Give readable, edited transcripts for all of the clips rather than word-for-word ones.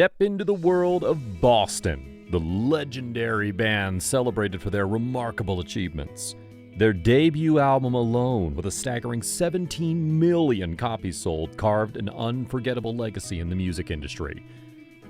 step into the world of Boston, the legendary band celebrated for their remarkable achievements. Their debut album alone, with a staggering 17 million copies sold, carved an unforgettable legacy in the music industry.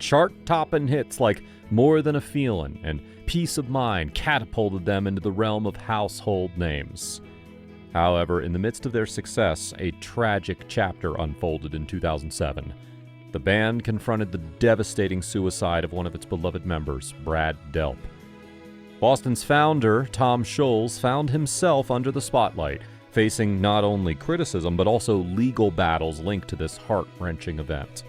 Chart-topping hits like More Than a Feelin' and Peace of Mind catapulted them into the realm of household names. However, in the midst of their success, a tragic chapter unfolded in 2007. The band confronted the devastating suicide of one of its beloved members, Brad Delp. Boston's founder, Tom Scholz, found himself under the spotlight, facing not only criticism but also legal battles linked to this heart-wrenching event.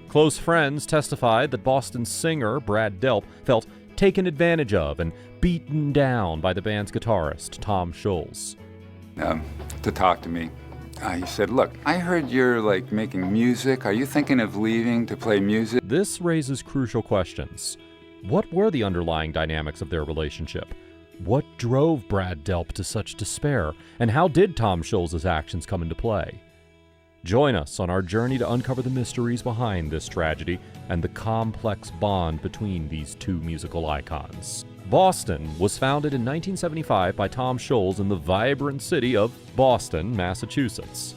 Close friends testified that Boston's singer, Brad Delp, felt taken advantage of and beaten down by the band's guitarist, Tom Scholz. To talk to me. He said, "Look, I heard you're making music. Are you thinking of leaving to play music?" This raises crucial questions. What were the underlying dynamics of their relationship? What drove Brad Delp to such despair? And how did Tom Scholz's actions come into play? Join us on our journey to uncover the mysteries behind this tragedy and the complex bond between these two musical icons. Boston was founded in 1975 by Tom Scholz in the vibrant city of Boston, Massachusetts.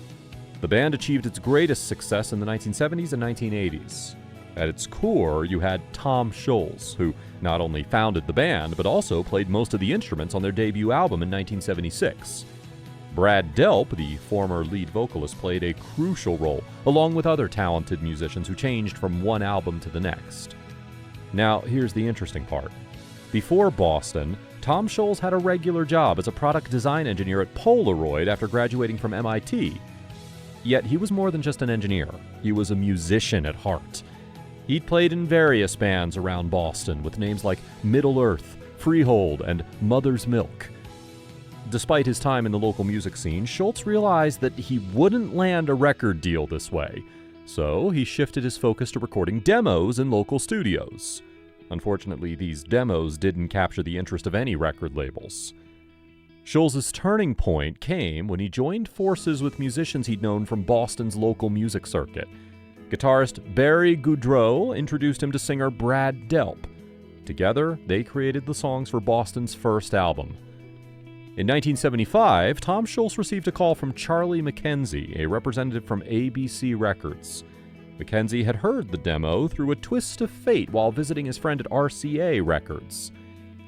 The band achieved its greatest success in the 1970s and 1980s. At its core, you had Tom Scholz, who not only founded the band, but also played most of the instruments on their debut album in 1976. Brad Delp, the former lead vocalist, played a crucial role, along with other talented musicians who changed from one album to the next. Now, here's the interesting part. Before Boston, Tom Scholz had a regular job as a product design engineer at Polaroid after graduating from MIT. Yet he was more than just an engineer. He was a musician at heart. He'd played in various bands around Boston with names like Middle-earth, Freehold, and Mother's Milk. Despite his time in the local music scene, Scholz realized that he wouldn't land a record deal this way, so he shifted his focus to recording demos in local studios. Unfortunately, these demos didn't capture the interest of any record labels. Scholz's turning point came when he joined forces with musicians he'd known from Boston's local music circuit. Guitarist Barry Goudreau introduced him to singer Brad Delp. Together, they created the songs for Boston's first album. In 1975, Tom Scholz received a call from Charlie McKenzie, a representative from ABC Records. McKenzie had heard the demo through a twist of fate while visiting his friend at RCA Records.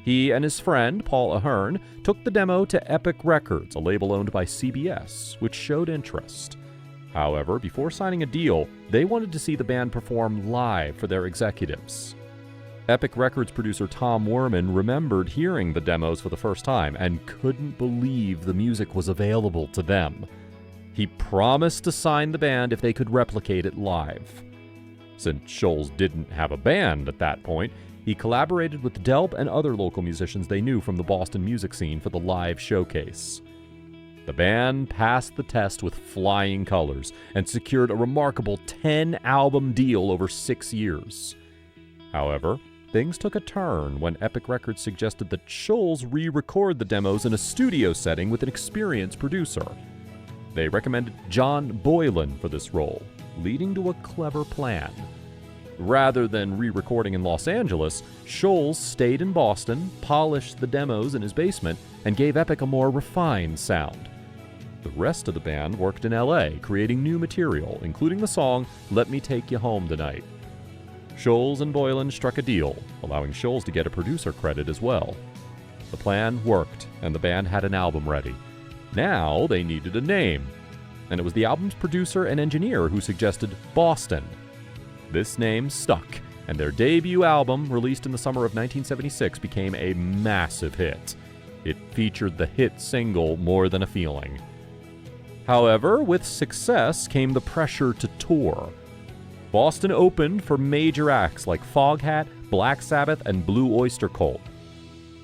He and his friend, Paul Ahern, took the demo to Epic Records, a label owned by CBS, which showed interest. However, before signing a deal, they wanted to see the band perform live for their executives. Epic Records producer Tom Werman remembered hearing the demos for the first time and couldn't believe the music was available to them. He promised to sign the band if they could replicate it live. Since Scholz didn't have a band at that point, he collaborated with Delp and other local musicians they knew from the Boston music scene for the live showcase. The band passed the test with flying colors and secured a remarkable 10-album deal over 6 years. However, things took a turn when Epic Records suggested that Scholz re-record the demos in a studio setting with an experienced producer. They recommended John Boylan for this role, leading to a clever plan. Rather than re-recording in Los Angeles, Scholz stayed in Boston, polished the demos in his basement, and gave Epic a more refined sound. The rest of the band worked in LA, creating new material, including the song Let Me Take You Home Tonight. Scholz and Boylan struck a deal, allowing Scholz to get a producer credit as well. The plan worked, and the band had an album ready. Now they needed a name, and it was the album's producer and engineer who suggested Boston. This name stuck, and their debut album, released in the summer of 1976, became a massive hit. It featured the hit single More Than a Feeling. However, with success came the pressure to tour. Boston opened for major acts like Foghat, Black Sabbath, and Blue Oyster Cult.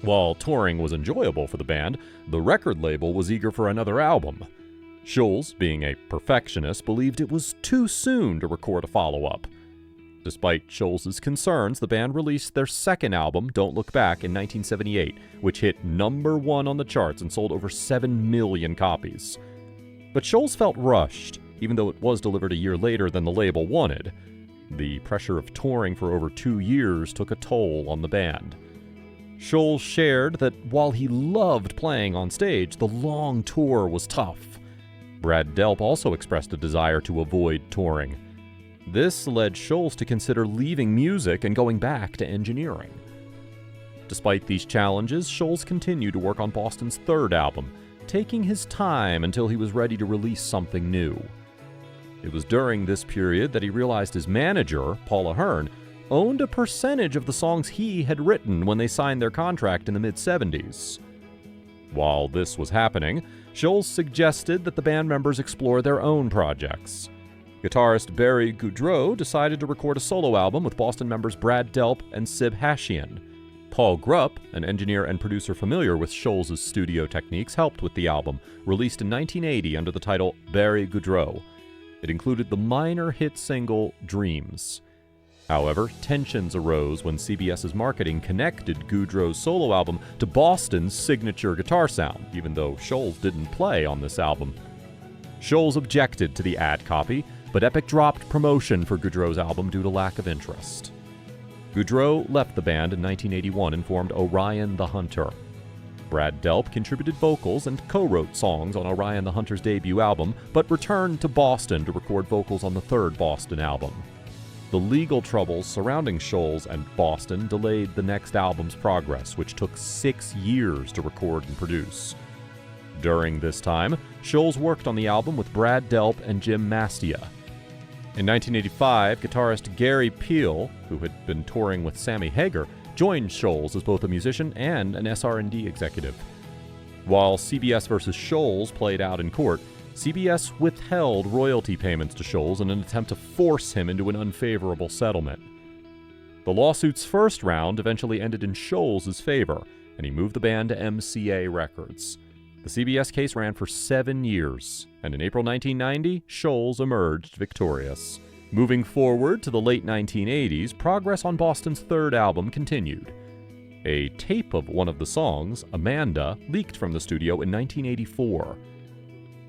While touring was enjoyable for the band, the record label was eager for another album. Scholz, being a perfectionist, believed it was too soon to record a follow-up. Despite Scholz's concerns, the band released their second album, Don't Look Back, in 1978, which hit #1 on the charts and sold over 7 million copies. But Scholz felt rushed, even though it was delivered a year later than the label wanted. The pressure of touring for over 2 years took a toll on the band. Scholz shared that while he loved playing on stage, the long tour was tough. Brad Delp also expressed a desire to avoid touring. This led Scholz to consider leaving music and going back to engineering. Despite these challenges, Scholz continued to work on Boston's third album, taking his time until he was ready to release something new. It was during this period that he realized his manager, Paula Hearn, owned a percentage of the songs he had written when they signed their contract in the mid-70s. While this was happening, Scholz suggested that the band members explore their own projects. Guitarist Barry Goudreau decided to record a solo album with Boston members Brad Delp and Sib Hashian. Paul Grupp, an engineer and producer familiar with Scholz's studio techniques, helped with the album, released in 1980 under the title Barry Goudreau. It included the minor hit single Dreams. However, tensions arose when CBS's marketing connected Goudreau's solo album to Boston's signature guitar sound, even though Scholz didn't play on this album. Scholz objected to the ad copy, but Epic dropped promotion for Goudreau's album due to lack of interest. Goudreau left the band in 1981 and formed Orion the Hunter. Brad Delp contributed vocals and co-wrote songs on Orion the Hunter's debut album, but returned to Boston to record vocals on the third Boston album. The legal troubles surrounding Scholz and Boston delayed the next album's progress, which took 6 years to record and produce. During this time, Scholz worked on the album with Brad Delp and Jim Mastia. In 1985, guitarist Gary Peel, who had been touring with Sammy Hagar, joined Scholz as both a musician and an SR&D executive. While CBS versus Scholz played out in court, CBS withheld royalty payments to Scholz in an attempt to force him into an unfavorable settlement. The lawsuit's first round eventually ended in Scholz's favor, and he moved the band to MCA Records. The CBS case ran for 7 years, and in April 1990, Scholz emerged victorious. Moving forward to the late 1980s, progress on Boston's third album continued. A tape of one of the songs, Amanda, leaked from the studio in 1984.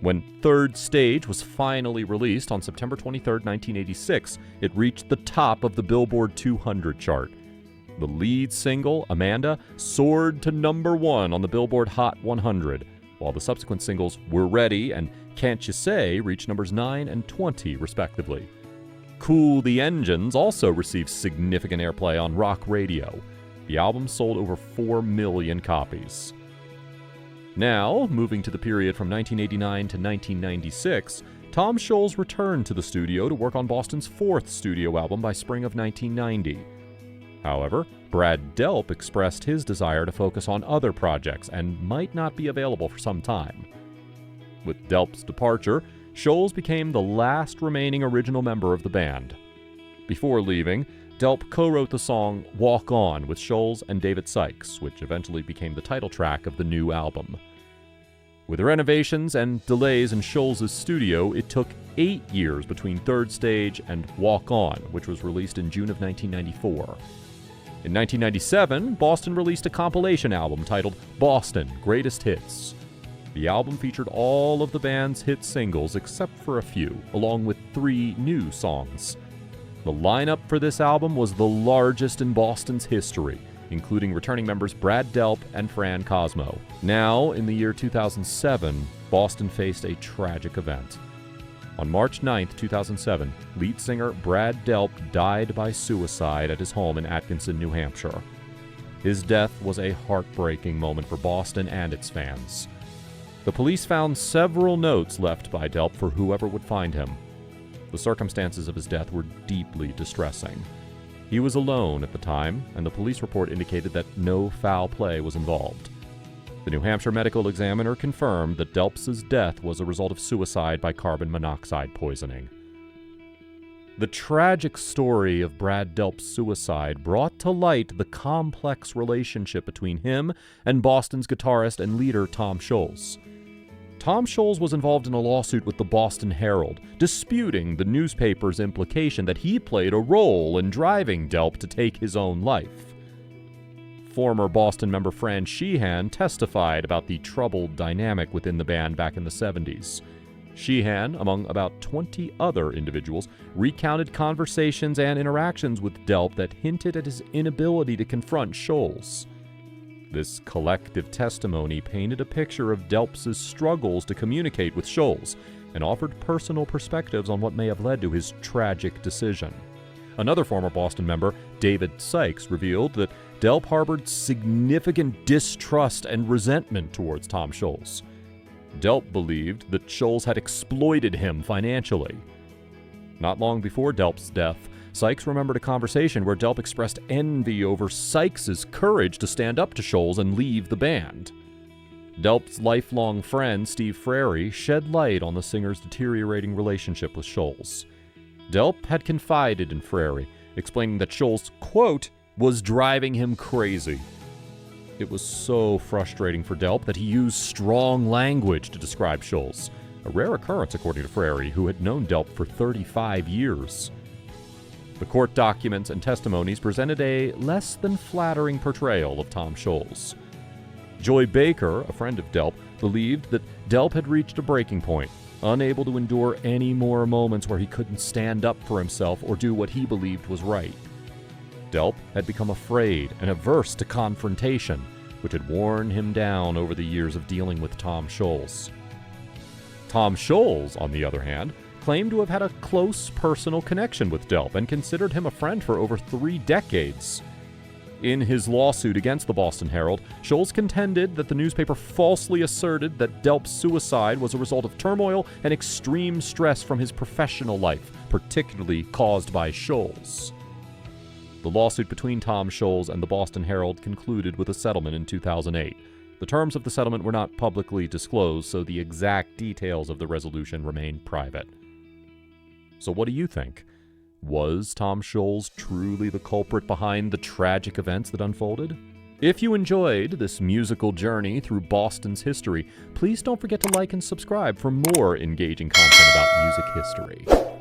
When Third Stage was finally released on September 23, 1986, it reached the top of the Billboard 200 chart. The lead single, Amanda, soared to number 1 on the Billboard Hot 100, while the subsequent singles We're Ready and Can't You Say reached numbers 9 and 20, respectively. Cool the Engines also received significant airplay on rock radio. The album sold over 4 million copies. Now, moving to the period from 1989 to 1996, Tom Scholz returned to the studio to work on Boston's fourth studio album by spring of 1990. However, Brad Delp expressed his desire to focus on other projects and might not be available for some time. With Delp's departure, Scholz became the last remaining original member of the band. Before leaving, Delp co-wrote the song Walk On with Scholz and David Sykes, which eventually became the title track of the new album. With renovations and delays in Scholz's studio, it took 8 years between Third Stage and Walk On, which was released in June of 1994. In 1997, Boston released a compilation album titled Boston Greatest Hits. The album featured all of the band's hit singles except for a few, along with 3 new songs. The lineup for this album was the largest in Boston's history, including returning members Brad Delp and Fran Cosmo. Now, in the year 2007, Boston faced a tragic event. On March 9, 2007, lead singer Brad Delp died by suicide at his home in Atkinson, New Hampshire. His death was a heartbreaking moment for Boston and its fans. The police found several notes left by Delp for whoever would find him. The circumstances of his death were deeply distressing. He was alone at the time, and the police report indicated that no foul play was involved. The New Hampshire medical examiner confirmed that Delp's death was a result of suicide by carbon monoxide poisoning. The tragic story of Brad Delp's suicide brought to light the complex relationship between him and Boston's guitarist and leader Tom Scholz. Tom Scholz was involved in a lawsuit with the Boston Herald, disputing the newspaper's implication that he played a role in driving Delp to take his own life. Former Boston member Fran Sheehan testified about the troubled dynamic within the band back in the 70s. Sheehan, among about 20 other individuals, recounted conversations and interactions with Delp that hinted at his inability to confront Scholz. This collective testimony painted a picture of Delp's struggles to communicate with Scholz and offered personal perspectives on what may have led to his tragic decision. Another former Boston member, David Sykes, revealed that Delp harbored significant distrust and resentment towards Tom Scholz. Delp believed that Scholz had exploited him financially. Not long before Delp's death, Sykes remembered a conversation where Delp expressed envy over Sykes' courage to stand up to Scholz and leave the band. Delp's lifelong friend, Steve Frary, shed light on the singer's deteriorating relationship with Scholz. Delp had confided in Frary, explaining that Scholz, quote, was driving him crazy. It was so frustrating for Delp that he used strong language to describe Scholz, a rare occurrence according to Frary, who had known Delp for 35 years. The court documents and testimonies presented a less than flattering portrayal of Tom Scholz. Joy Baker, a friend of Delp, believed that Delp had reached a breaking point, unable to endure any more moments where he couldn't stand up for himself or do what he believed was right. Delp had become afraid and averse to confrontation, which had worn him down over the years of dealing with Tom Scholz. Tom Scholz, on the other hand, claimed to have had a close personal connection with Delp and considered him a friend for over 3 decades. In his lawsuit against the Boston Herald, Scholz contended that the newspaper falsely asserted that Delp's suicide was a result of turmoil and extreme stress from his professional life, particularly caused by Scholz. The lawsuit between Tom Scholz and the Boston Herald concluded with a settlement in 2008. The terms of the settlement were not publicly disclosed, so the exact details of the resolution remain private. So what do you think? Was Tom Scholz truly the culprit behind the tragic events that unfolded? If you enjoyed this musical journey through Boston's history, please don't forget to like and subscribe for more engaging content about music history.